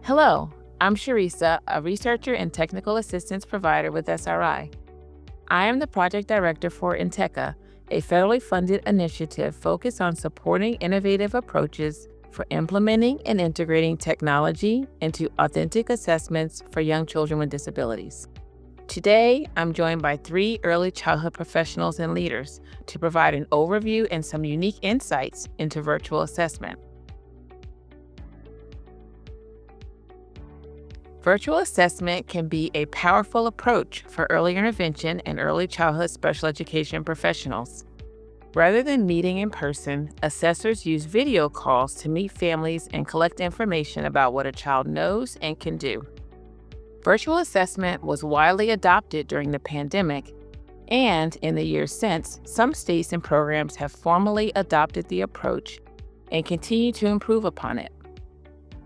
Hello, I'm Sheresa, a researcher and technical assistance provider with SRI. I am the project director for Inteca, a federally funded initiative focused on supporting innovative approaches for implementing and integrating technology into authentic assessments for young children with disabilities. Today, I'm joined by 3 early childhood professionals and leaders to provide an overview and some unique insights into virtual assessment. Virtual assessment can be a powerful approach for early intervention and early childhood special education professionals. Rather than meeting in person, assessors use video calls to meet families and collect information about what a child knows and can do. Virtual assessment was widely adopted during the pandemic, and in the years since, some states and programs have formally adopted the approach and continue to improve upon it.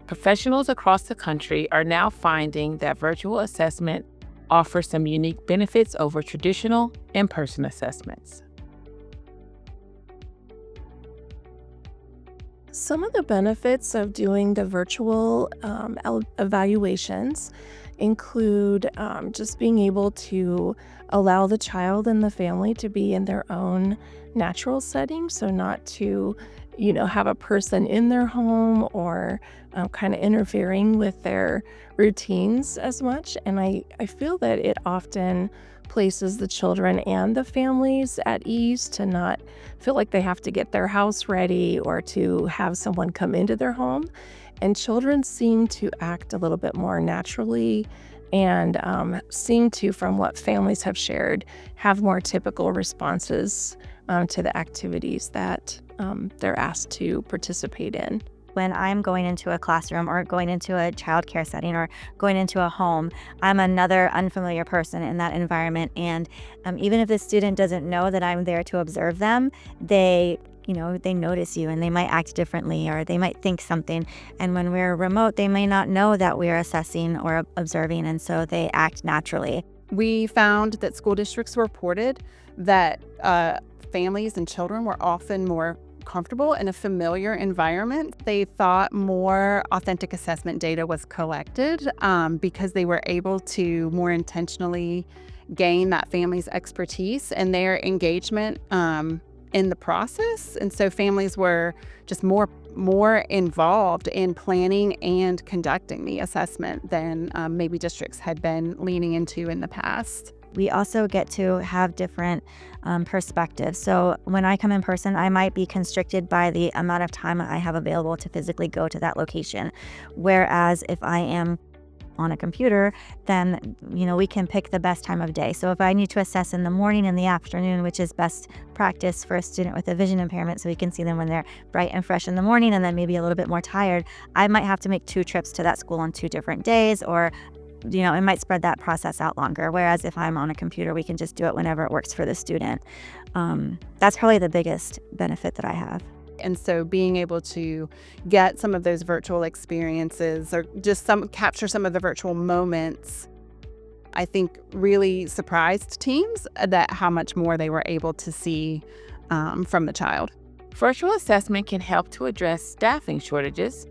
Professionals across the country are now finding that virtual assessment offers some unique benefits over traditional in-person assessments. Some of the benefits of doing the virtual evaluations include just being able to allow the child and the family to be in their own natural setting, so not to have a person in their home or kind of interfering with their routines as much. And I feel that it often places the children and the families at ease to not feel like they have to get their house ready or to have someone come into their home. And children seem to act a little bit more naturally and seem to, from what families have shared, have more typical responses to the activities that they're asked to participate in. When I'm going into a classroom or going into a childcare setting or going into a home, I'm another unfamiliar person in that environment. And even if the student doesn't know that I'm there to observe them, they notice you and they might act differently or they might think something. And when we're remote, they may not know that we're assessing or observing, and so they act naturally. We found that school districts reported that families and children were often more comfortable in a familiar environment. They thought more authentic assessment data was collected because they were able to more intentionally gain that family's expertise and their engagement in the process. And so families were just more involved in planning and conducting the assessment than maybe districts had been leaning into in the past. We also get to have different perspectives. So when I come in person, I might be constricted by the amount of time I have available to physically go to that location. Whereas if I am on a computer, then we can pick the best time of day. So if I need to assess in the morning and the afternoon, which is best practice for a student with a vision impairment, so we can see them when they're bright and fresh in the morning and then maybe a little bit more tired, I might have to make 2 trips to that school on 2 different days, or it might spread that process out longer. Whereas if I'm on a computer, we can just do it whenever it works for the student. That's probably the biggest benefit that I have. And so being able to get some of those virtual experiences or just capture some of the virtual moments, I think really surprised teams that how much more they were able to see from the child. Virtual assessment can help to address staffing shortages,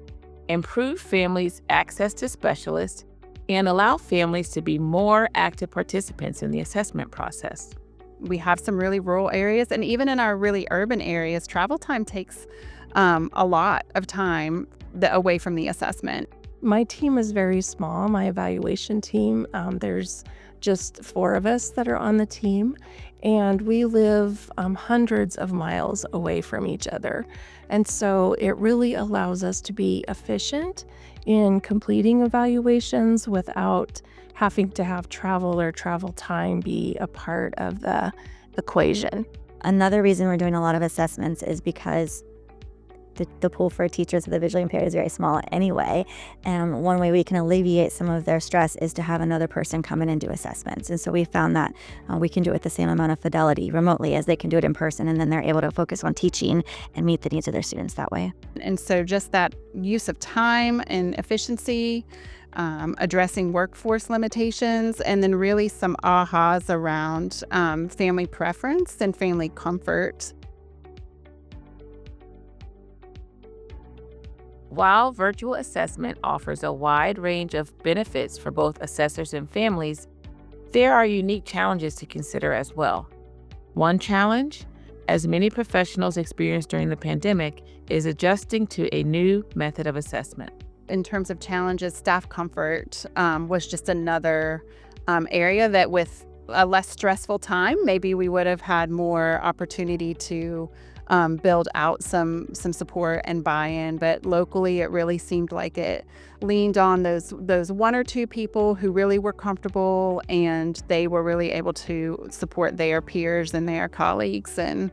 improve families' access to specialists, and allow families to be more active participants in the assessment process. We have some really rural areas, and even in our really urban areas, travel time takes a lot of time away from the assessment. My team is very small, my evaluation team. There's just 4 of us that are on the team, and we live hundreds of miles away from each other. And so it really allows us to be efficient in completing evaluations without having to have travel or travel time be a part of the equation. Another reason we're doing a lot of assessments is because the pool for teachers with the visually impaired is very small anyway. And one way we can alleviate some of their stress is to have another person come in and do assessments. And so we found that we can do it with the same amount of fidelity remotely as they can do it in person. And then they're able to focus on teaching and meet the needs of their students that way. And so just that use of time and efficiency, addressing workforce limitations, and then really some ahas around family preference and family comfort. While virtual assessment offers a wide range of benefits for both assessors and families, there are unique challenges to consider as well. One challenge, as many professionals experienced during the pandemic, is adjusting to a new method of assessment. In terms of challenges, staff comfort was just another area that with a less stressful time, maybe we would have had more opportunity to build out some support and buy-in. But locally, it really seemed like it leaned on those one or two people who really were comfortable, and they were really able to support their peers and their colleagues, and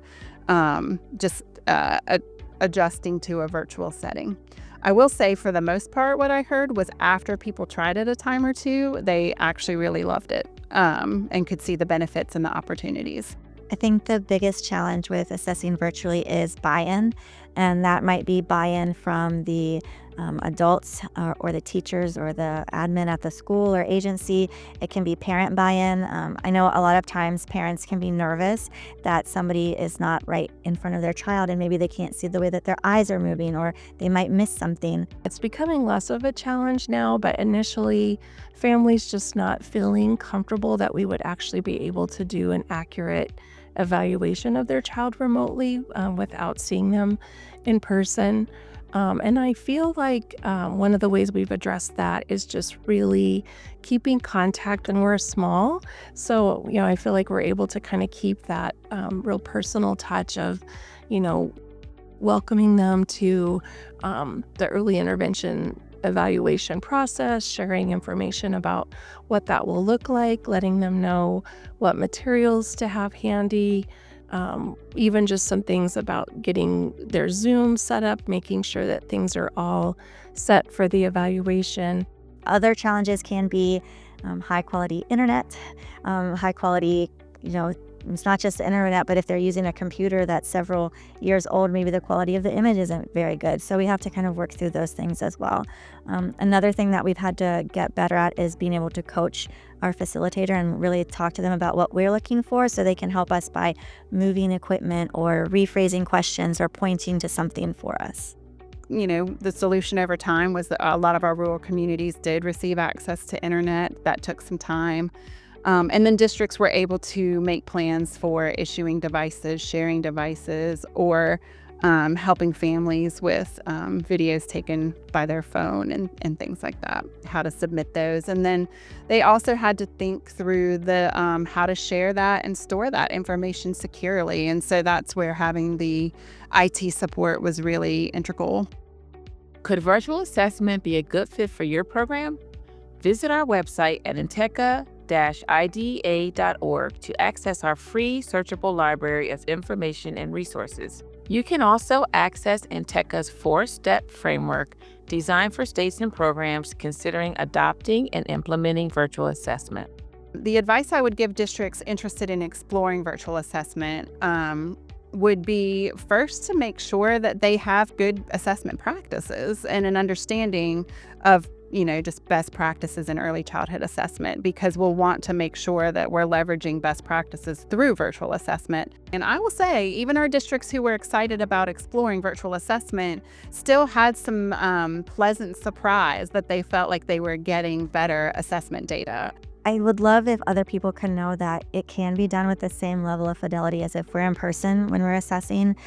adjusting to a virtual setting. I will say, for the most part, what I heard was after people tried it a time or two, they actually really loved it and could see the benefits and the opportunities. I think the biggest challenge with assessing virtually is buy-in, and that might be buy-in from the adults or the teachers or the admin at the school or agency. It can be parent buy-in. I know a lot of times parents can be nervous that somebody is not right in front of their child, and maybe they can't see the way that their eyes are moving, or they might miss something. It's becoming less of a challenge now, but initially, families just not feeling comfortable that we would actually be able to do an accurate evaluation of their child remotely without seeing them in person. And I feel like one of the ways we've addressed that is just really keeping contact when we're small. So, I feel like we're able to kind of keep that real personal touch of, welcoming them to the early intervention evaluation process, sharing information about what that will look like, letting them know what materials to have handy, even just some things about getting their Zoom set up, making sure that things are all set for the evaluation. Other challenges can be high quality internet, high quality, it's not just the internet, but if they're using a computer that's several years old, maybe the quality of the image isn't very good. So we have to kind of work through those things as well. Another thing that we've had to get better at is being able to coach our facilitator and really talk to them about what we're looking for, so they can help us by moving equipment or rephrasing questions or pointing to something for us. The solution over time was that a lot of our rural communities did receive access to internet. That took some time. And then districts were able to make plans for issuing devices, sharing devices, or helping families with videos taken by their phone and things like that, how to submit those. And then they also had to think through the how to share that and store that information securely. And so that's where having the IT support was really integral. Could virtual assessment be a good fit for your program? Visit our website at inteca-idea.org to access our free searchable library of information and resources. You can also access Inteca's 4-step framework designed for states and programs considering adopting and implementing virtual assessment. The advice I would give districts interested in exploring virtual assessment would be first to make sure that they have good assessment practices and an understanding of just best practices in early childhood assessment, because we'll want to make sure that we're leveraging best practices through virtual assessment. And I will say, even our districts who were excited about exploring virtual assessment still had some pleasant surprise that they felt like they were getting better assessment data. I would love if other people could know that it can be done with the same level of fidelity as if we're in person when we're assessing.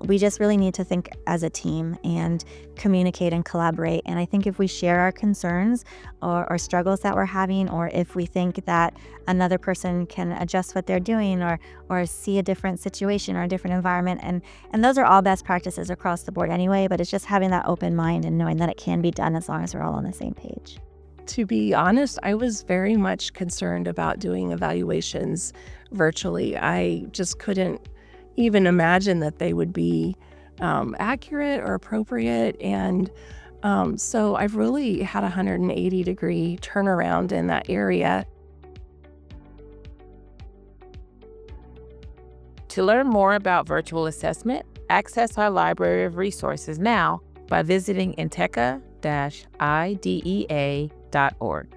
We just really need to think as a team and communicate and collaborate. And I think if we share our concerns or struggles that we're having, or if we think that another person can adjust what they're doing or see a different situation or a different environment, and those are all best practices across the board anyway, but it's just having that open mind and knowing that it can be done as long as we're all on the same page. To be honest, I was very much concerned about doing evaluations virtually. I just couldn't even imagine that they would be accurate or appropriate. And so I've really had a 180-degree turnaround in that area. To learn more about virtual assessment, access our library of resources now by visiting inteca-idea.org.